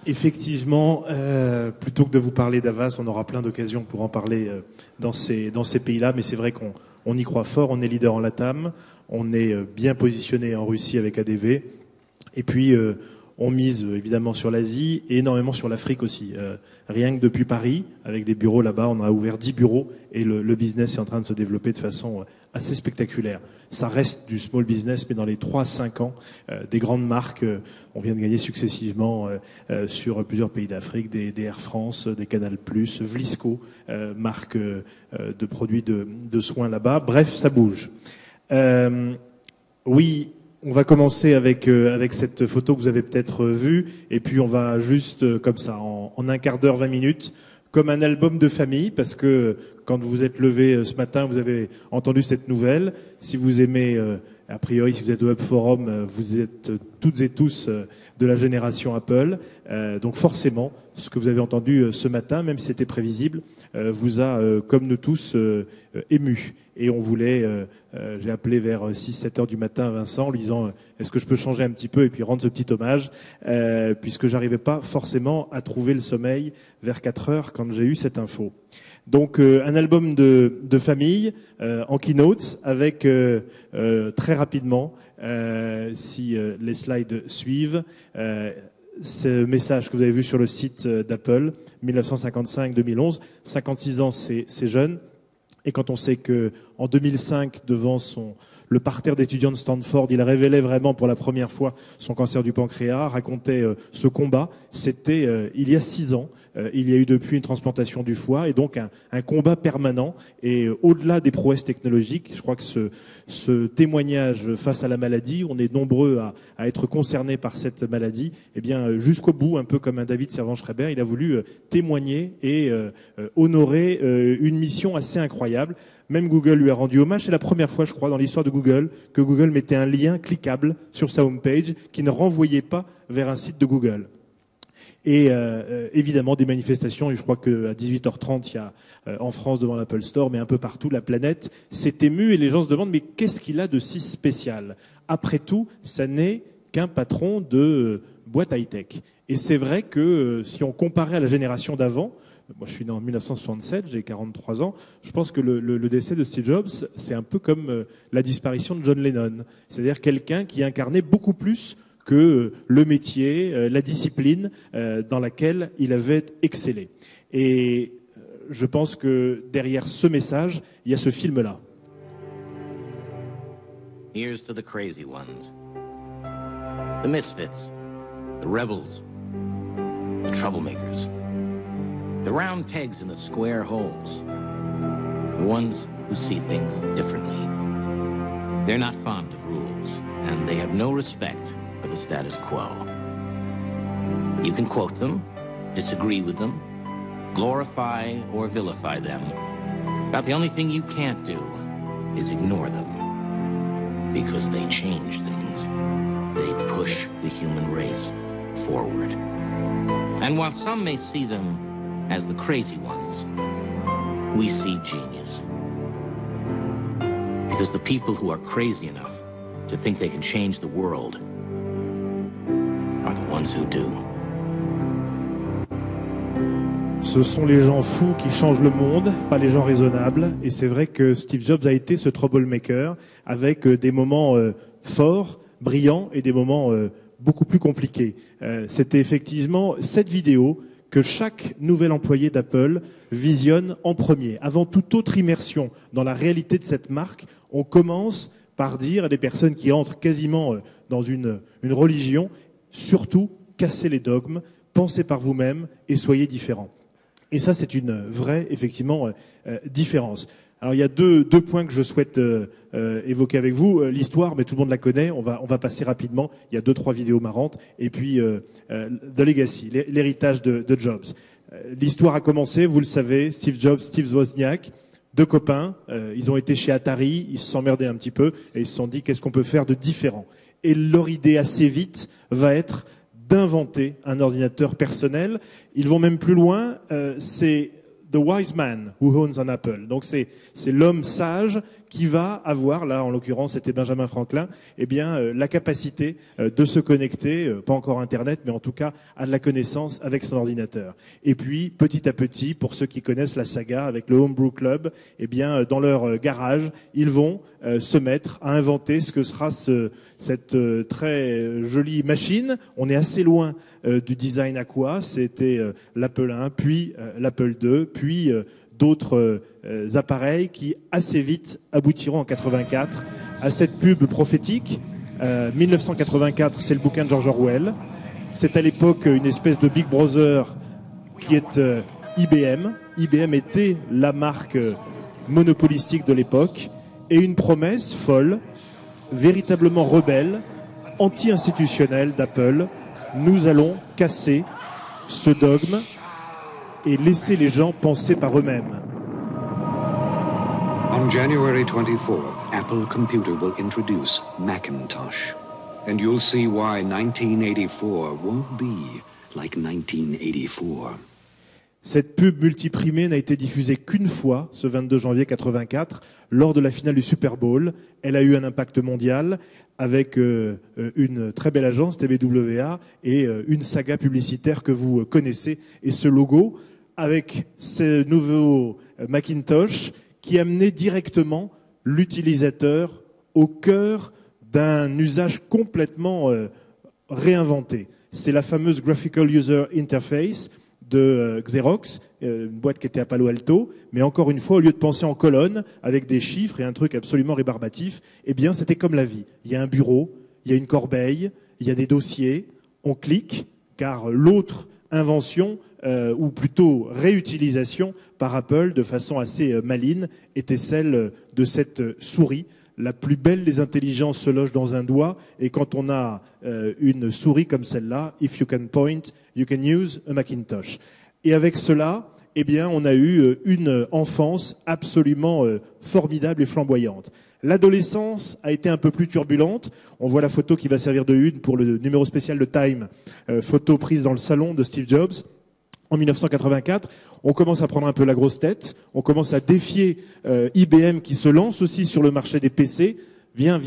Effectivement, plutôt que de vous parler d'Avas, on aura plein d'occasions pour en parler dans ces pays-là, mais c'est vrai qu'on y croit fort, on est leader en LATAM, on est bien positionné en Russie avec ADV, et puis on mise évidemment sur l'Asie et énormément sur l'Afrique aussi. Rien que depuis Paris, avec des bureaux là-bas, on a ouvert 10 bureaux et le business est en train de se développer de façon assez spectaculaire. Ça reste du small business, mais dans les 3-5 ans, des grandes marques, on vient de gagner successivement sur plusieurs pays d'Afrique, des Air France, des Canal+, Vlisco, marque de produits de soins là-bas. Bref, ça bouge. Oui, on va commencer avec cette photo que vous avez peut-être vue, et puis on va juste comme ça, en un quart d'heure, 20 minutes, comme un album de famille, parce que quand vous êtes levé ce matin, vous avez entendu cette nouvelle. Si vous aimez, a priori, si vous êtes au Web Forum, vous êtes toutes et tous de la génération Apple. Donc forcément, ce que vous avez entendu ce matin, même si c'était prévisible, vous a, comme nous tous, ému. Et on voulait, j'ai appelé vers 6-7 heures du matin à Vincent en lui disant est-ce que je peux changer un petit peu et puis rendre ce petit hommage, puisque j'arrivais pas forcément à trouver le sommeil vers 4 heures quand j'ai eu cette info. Donc un album de famille en keynote avec très rapidement, si les slides suivent, ce message que vous avez vu sur le site d'Apple, 1955-2011, 56 ans c'est jeune. Et quand on sait qu'en 2005, devant le parterre d'étudiants de Stanford, il révélait vraiment pour la première fois son cancer du pancréas, racontait ce combat, c'était il y a 6 ans. Il y a eu depuis une transplantation du foie et donc un combat permanent. Et au-delà des prouesses technologiques, je crois que ce témoignage face à la maladie, on est nombreux à être concernés par cette maladie, et bien jusqu'au bout, un peu comme un David Servan-Schreiber, il a voulu témoigner et honorer une mission assez incroyable. Même Google lui a rendu hommage. C'est la première fois, je crois, dans l'histoire de Google, que Google mettait un lien cliquable sur sa homepage qui ne renvoyait pas vers un site de Google. Et évidemment des manifestations, et je crois qu'à 18h30, il y a en France devant l'Apple Store, mais un peu partout, la planète s'est émue et les gens se demandent mais qu'est-ce qu'il a de si spécial? Après tout, ça n'est qu'un patron de boîte high-tech. Et c'est vrai que si on comparait à la génération d'avant, moi je suis né en 1967, j'ai 43 ans, je pense que le décès de Steve Jobs, c'est un peu comme la disparition de John Lennon. C'est-à-dire quelqu'un qui incarnait beaucoup plus que le métier, la discipline dans laquelle il avait excellé. Et je pense que derrière ce message, il y a ce film-là. Here's to the crazy ones, the misfits, the rebels, the troublemakers, the round pegs in the square holes, the ones who see things differently. They're not fond of rules, and they have no respect for the status quo. You can quote them, disagree with them, glorify or vilify them, but the only thing you can't do is ignore them, because they change things. They push the human race forward. And while some may see them as the crazy ones, we see genius. Because the people who are crazy enough to think they can change the world are the ones who do. Ce sont les gens fous qui changent le monde, pas les gens raisonnables. Et c'est vrai que Steve Jobs a été ce troublemaker avec des moments forts, brillants et des moments beaucoup plus compliqués. C'était effectivement cette vidéo que chaque nouvel employé d'Apple visionne en premier. Avant toute autre immersion dans la réalité de cette marque, on commence par dire à des personnes qui entrent quasiment dans une religion, surtout, cassez les dogmes, pensez par vous-même et soyez différents. Et ça, c'est une vraie, effectivement, différence. Alors, il y a deux points que je souhaite évoquer avec vous. L'histoire, mais tout le monde la connaît, on va passer rapidement. Il y a 2-3 vidéos marrantes. Et puis, The Legacy, l'héritage de Jobs. L'histoire a commencé, vous le savez, Steve Jobs, Steve Wozniak, 2 copains, ils ont été chez Atari, ils se sont emmerdés un petit peu, et ils se sont dit qu'est-ce qu'on peut faire de différent. Et leur idée assez vite va être d'inventer un ordinateur personnel. Ils vont même plus loin, c'est The Wise Man Who Owns an Apple. Donc c'est l'homme sage qui va avoir, là en l'occurrence c'était Benjamin Franklin, eh bien la capacité de se connecter, pas encore Internet, mais en tout cas à de la connaissance avec son ordinateur. Et puis petit à petit, pour ceux qui connaissent la saga avec le Homebrew Club, eh bien dans leur garage, ils vont se mettre à inventer ce que sera cette très jolie machine. On est assez loin du design Aqua, c'était l'Apple I, puis l'Apple II, puis d'autres appareils qui assez vite aboutiront en 84 à cette pub prophétique. 1984, c'est le bouquin de George Orwell. C'est à l'époque une espèce de Big Brother qui est IBM. IBM était la marque monopolistique de l'époque et une promesse folle, véritablement rebelle, anti-institutionnelle d'Apple. Nous allons casser ce dogme et laisser les gens penser par eux-mêmes. On January 24th, Apple Computer will introduce Macintosh. And you'll see why 1984 won't be like 1984. Cette pub multiprimée n'a été diffusée qu'une fois, ce 22 janvier 84, lors de la finale du Super Bowl. Elle a eu un impact mondial avec une très belle agence, TBWA, et une saga publicitaire que vous connaissez. Et ce logo, avec ce nouveau Macintosh, qui amenait directement l'utilisateur au cœur d'un usage complètement réinventé. C'est la fameuse Graphical User Interface de Xerox, une boîte qui était à Palo Alto, mais encore une fois, au lieu de penser en colonne, avec des chiffres et un truc absolument rébarbatif, eh bien, c'était comme la vie. Il y a un bureau, il y a une corbeille, il y a des dossiers, on clique, car l'autre invention, ou plutôt réutilisation par Apple de façon assez maligne, était celle de cette souris. La plus belle des intelligences se loge dans un doigt, et quand on a une souris comme celle-là, if you can point, you can use a Macintosh. Et avec cela, eh bien, on a eu une enfance absolument formidable et flamboyante. L'adolescence a été un peu plus turbulente. On voit la photo qui va servir de une pour le numéro spécial de Time, photo prise dans le salon de Steve Jobs. En 1984, on commence à prendre un peu la grosse tête, on commence à défier IBM qui se lance aussi sur le marché des PC. Viens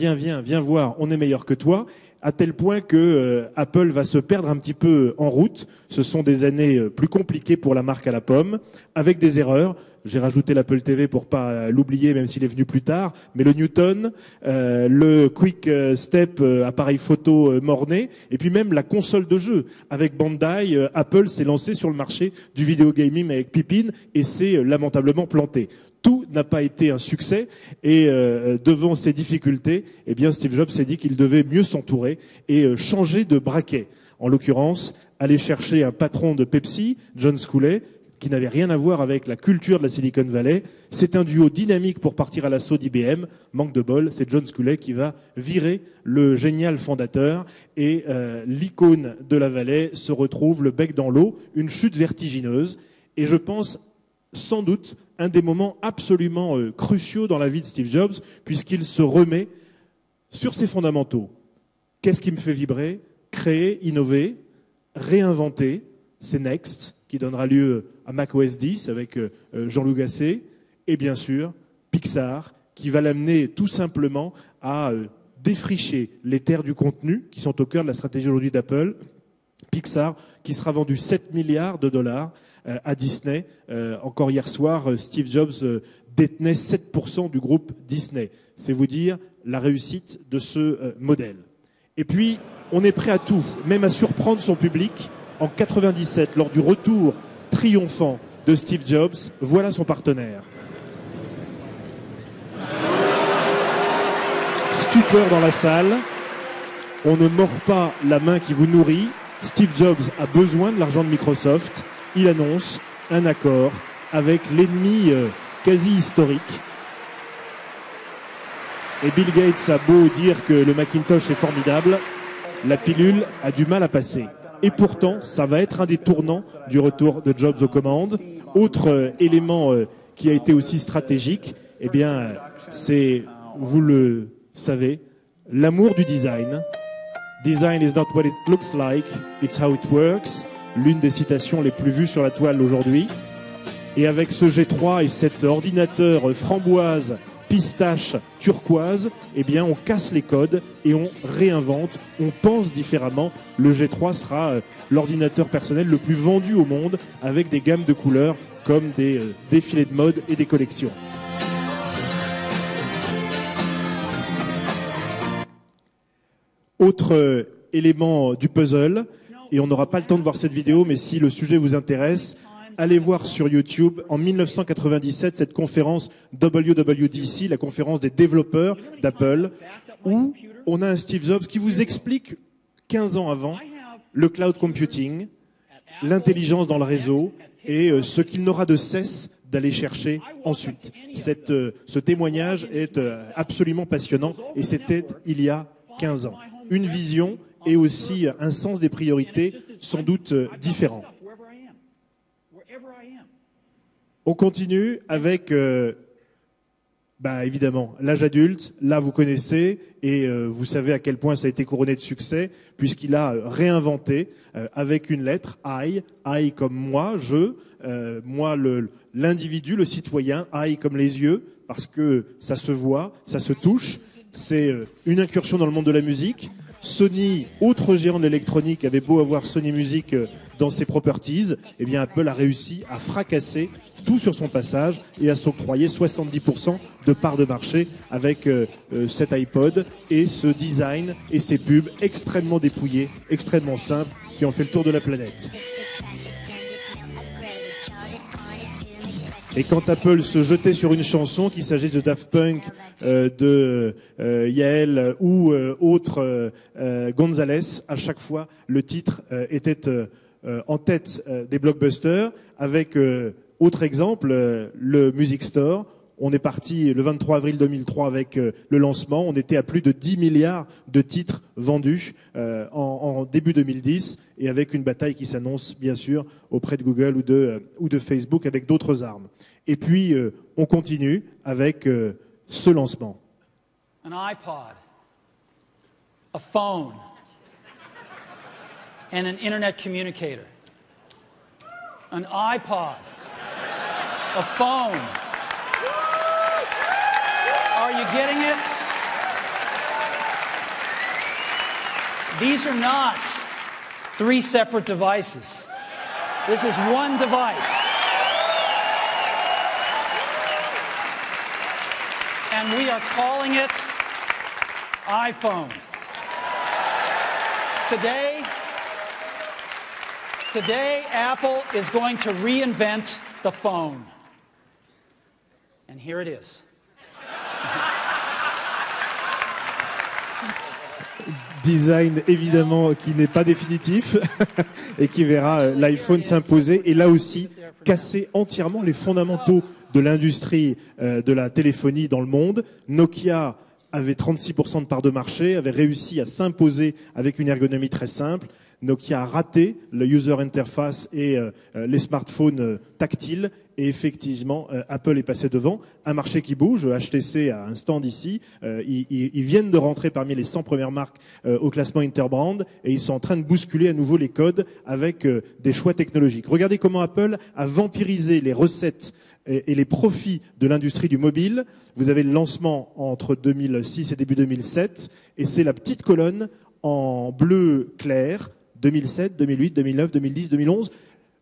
voir, on est meilleur que toi, à tel point que Apple va se perdre un petit peu en route. Ce sont des années plus compliquées pour la marque à la pomme, avec des erreurs. J'ai rajouté l'Apple TV pour pas l'oublier, même s'il est venu plus tard. Mais le Newton, le Quick Step, appareil photo morné, et puis même la console de jeu. Avec Bandai, Apple s'est lancé sur le marché du vidéo gaming avec Pippin et s'est lamentablement planté. Tout n'a pas été un succès et devant ces difficultés, eh bien Steve Jobs s'est dit qu'il devait mieux s'entourer et changer de braquet. En l'occurrence, aller chercher un patron de Pepsi, John Sculley, qui n'avait rien à voir avec la culture de la Silicon Valley. C'est un duo dynamique pour partir à l'assaut d'IBM. Manque de bol, c'est John Sculley qui va virer le génial fondateur et l'icône de la vallée se retrouve le bec dans l'eau, une chute vertigineuse. Et je pense sans doute un des moments absolument cruciaux dans la vie de Steve Jobs, puisqu'il se remet sur ses fondamentaux. Qu'est-ce qui me fait vibrer? Créer, innover, réinventer, c'est Next, qui donnera lieu à macOS 10 avec Jean-Loup Gasset, et bien sûr Pixar, qui va l'amener tout simplement à défricher les terres du contenu, qui sont au cœur de la stratégie aujourd'hui d'Apple. Pixar, qui sera vendu 7 milliards de dollars à Disney. Encore hier soir, Steve Jobs détenait 7% du groupe Disney. C'est vous dire la réussite de ce modèle. Et puis, on est prêt à tout, même à surprendre son public. En 97, lors du retour triomphant de Steve Jobs, voilà son partenaire. Stupeur dans la salle. On ne mord pas la main qui vous nourrit. Steve Jobs a besoin de l'argent de Microsoft. Il annonce un accord avec l'ennemi quasi historique. Et Bill Gates a beau dire que le Macintosh est formidable, la pilule a du mal à passer. Et pourtant, ça va être un des tournants du retour de Jobs aux commandes. Autre élément qui a été aussi stratégique, eh bien, c'est, vous le savez, l'amour du design. Design is not what it looks like, it's how it works. L'une des citations les plus vues sur la toile aujourd'hui. Et avec ce G3 et cet ordinateur framboise pistache turquoise, eh bien on casse les codes et on réinvente, on pense différemment. Le G3 sera l'ordinateur personnel le plus vendu au monde avec des gammes de couleurs comme des défilés de mode et des collections. Autre élément du puzzle, et on n'aura pas le temps de voir cette vidéo, mais si le sujet vous intéresse, allez voir sur YouTube, en 1997, cette conférence WWDC, la conférence des développeurs d'Apple, où on a un Steve Jobs qui vous explique 15 ans avant le cloud computing, l'intelligence dans le réseau et ce qu'il n'aura de cesse d'aller chercher ensuite. Ce témoignage est absolument passionnant et c'était il y a 15 ans. Une vision et aussi un sens des priorités sans doute différents. On continue avec, évidemment, l'âge adulte. Là, vous connaissez et vous savez à quel point ça a été couronné de succès puisqu'il a réinventé avec une lettre, I comme moi, moi l'individu, le citoyen, I comme les yeux, parce que ça se voit, ça se touche. C'est une incursion dans le monde de la musique. Sony, autre géant de l'électronique, avait beau avoir Sony Music dans ses properties, eh bien Apple a réussi à fracasser tout sur son passage et à s'octroyer 70% de part de marché avec cet iPod et ce design et ces pubs extrêmement dépouillés, extrêmement simples, qui ont fait le tour de la planète. Et quand Apple se jetait sur une chanson, qu'il s'agisse de Daft Punk, de Yael ou autre Gonzalez, à chaque fois, le titre était en tête des blockbusters. Avec, autre exemple, le Music Store. On est parti le 23 avril 2003 avec le lancement. On était à plus de 10 milliards de titres vendus en début 2010 et avec une bataille qui s'annonce bien sûr auprès de Google ou de Facebook avec d'autres armes. Et puis on continue avec ce lancement. An iPod, a phone, and an internet communicator. An iPod, a phone. Are you getting it? These are not 3 separate devices. This is one device. And we are calling it iPhone. Today, Apple is going to reinvent the phone. And here it is. Design évidemment qui n'est pas définitif et qui verra l'iPhone s'imposer et là aussi casser entièrement les fondamentaux de l'industrie de la téléphonie dans le monde. Nokia avait 36% de part de marché, avait réussi à s'imposer avec une ergonomie très simple. Nokia a raté le user interface et les smartphones tactiles. Et effectivement, Apple est passé devant. Un marché qui bouge. HTC a un stand ici. Ils viennent de rentrer parmi les 100 premières marques au classement Interbrand. Et ils sont en train de bousculer à nouveau les codes avec des choix technologiques. Regardez comment Apple a vampirisé les recettes et les profits de l'industrie du mobile. Vous avez le lancement entre 2006 et début 2007. Et c'est la petite colonne en bleu clair. 2007, 2008, 2009, 2010, 2011.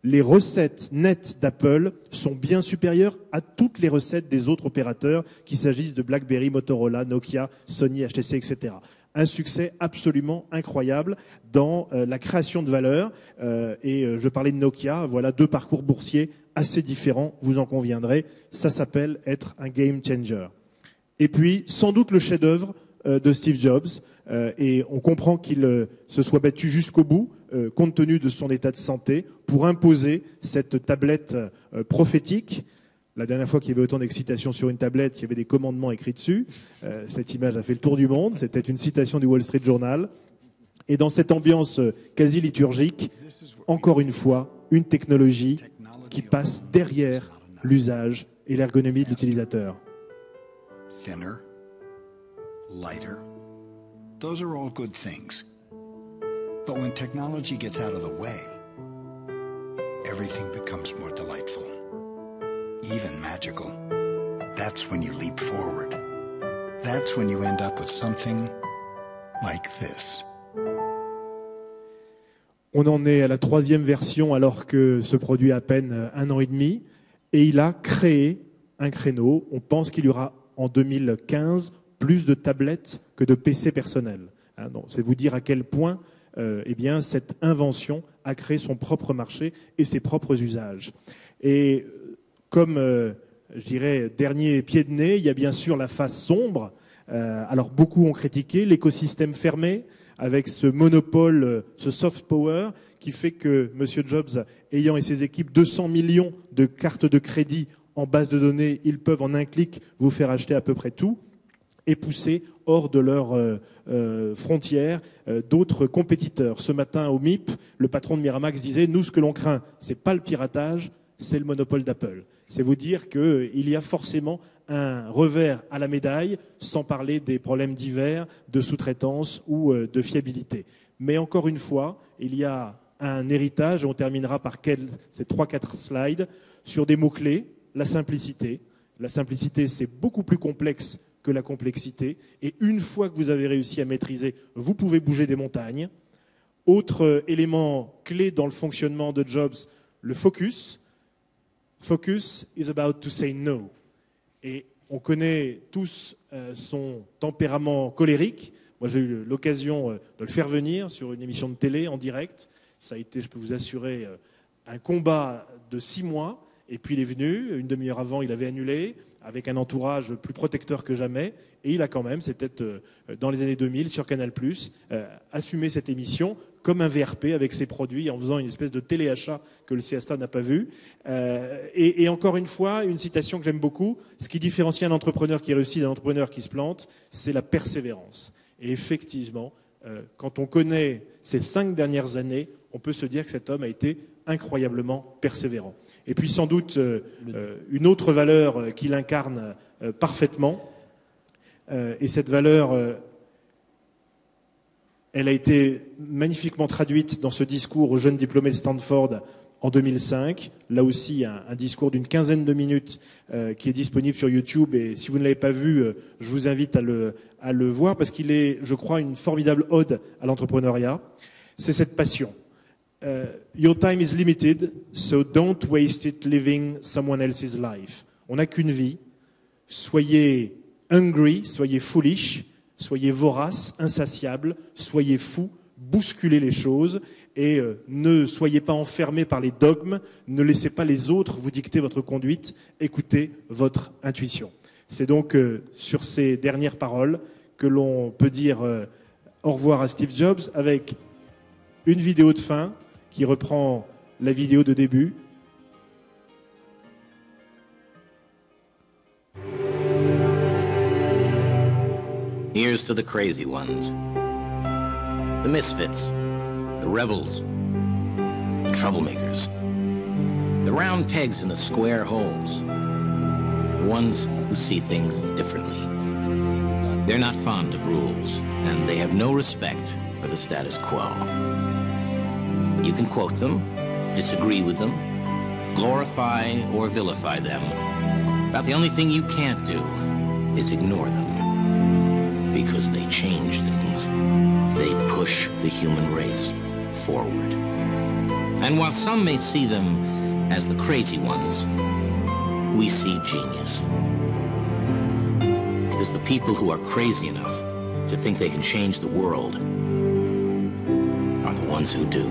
Les recettes nettes d'Apple sont bien supérieures à toutes les recettes des autres opérateurs, qu'il s'agisse de BlackBerry, Motorola, Nokia, Sony, HTC, etc. Un succès absolument incroyable dans la création de valeur. Et je parlais de Nokia, voilà 2 parcours boursiers assez différents, vous en conviendrez. Ça s'appelle être un game changer. Et puis, sans doute le chef-d'œuvre de Steve Jobs. Et on comprend qu'il se soit battu jusqu'au bout, compte tenu de son état de santé, pour imposer cette tablette prophétique. La dernière fois qu'il y avait autant d'excitation sur une tablette, il y avait des commandements écrits dessus. Cette image a fait le tour du monde. C'était une citation du Wall Street Journal. Et dans cette ambiance quasi liturgique, encore une fois, une technologie qui passe derrière l'usage et l'ergonomie de l'utilisateur. Thinner, lighter. Those are all good things. But when technology gets out of the way, everything becomes more delightful, even magical. That's when you leap forward. That's when you end up with something like this. On en est à la 3e version alors que ce produit a à peine 1 an et demi. Et il a créé un créneau. On pense qu'il y aura en 2015 plus de tablettes que de PC personnels. Donc, c'est vous dire à quel point eh bien, cette invention a créé son propre marché et ses propres usages. Et comme, je dirais, dernier pied de nez, il y a bien sûr la face sombre. Alors beaucoup ont critiqué l'écosystème fermé, avec ce monopole, ce soft power, qui fait que M. Jobs, ayant et ses équipes 200 millions de cartes de crédit en base de données, ils peuvent en un clic vous faire acheter à peu près tout et pousser hors de leurs frontières d'autres compétiteurs. Ce matin au MIP, le patron de Miramax disait « Nous, ce que l'on craint, c'est pas le piratage, c'est le monopole d'Apple ». C'est vous dire qu'il y a forcément un revers à la médaille, sans parler des problèmes divers de sous-traitance ou de fiabilité. Mais encore une fois, il y a un héritage, et on terminera par ces 3-4 slides, sur des mots-clés, la simplicité. La simplicité, c'est beaucoup plus complexe que la complexité, et une fois que vous avez réussi à maîtriser, vous pouvez bouger des montagnes. Autre élément clé dans le fonctionnement de Jobs, le focus. Focus is about to say no. Et on connaît tous son tempérament colérique. Moi, j'ai eu l'occasion de le faire venir sur une émission de télé en direct. Ça a été, je peux vous assurer, un combat de 6 mois. Et puis il est venu, une demi-heure avant, il avait annulé, avec un entourage plus protecteur que jamais. Et il a quand même, c'était dans les années 2000, sur Canal+, assumé cette émission comme un VRP avec ses produits, en faisant une espèce de téléachat que le CSA n'a pas vu. Et encore une fois, une citation que j'aime beaucoup, ce qui différencie un entrepreneur qui réussit d'un entrepreneur qui se plante, c'est la persévérance. Et effectivement, quand on connaît ces 5 dernières années, on peut se dire que cet homme a été incroyablement persévérant. Et puis sans doute une autre valeur qu'il incarne parfaitement, et cette valeur, elle a été magnifiquement traduite dans ce discours aux jeunes diplômés de Stanford en 2005. Là aussi, un discours d'une 15aine de minutes qui est disponible sur YouTube. Et si vous ne l'avez pas vu, je vous invite à le voir parce qu'il est, je crois, une formidable ode à l'entrepreneuriat. C'est cette passion. Your time is limited, so don't waste it living someone else's life. On n'a qu'une vie. Soyez hungry, soyez foolish, soyez vorace, insatiable, soyez fou, bousculez les choses et ne soyez pas enfermés par les dogmes, ne laissez pas les autres vous dicter votre conduite, écoutez votre intuition. C'est donc sur ces dernières paroles que l'on peut dire au revoir à Steve Jobs avec une vidéo de fin qui reprend la vidéo de début. Here's to the crazy ones, the misfits, the rebels, the troublemakers, the round pegs in the square holes, the ones who see things differently. They're not fond of rules, and they have no respect for the status quo. You can quote them, disagree with them, glorify or vilify them, but the only thing you can't do is ignore them, because they change things. They push the human race forward. And while some may see them as the crazy ones, we see genius. Because the people who are crazy enough to think they can change the world are the ones who do.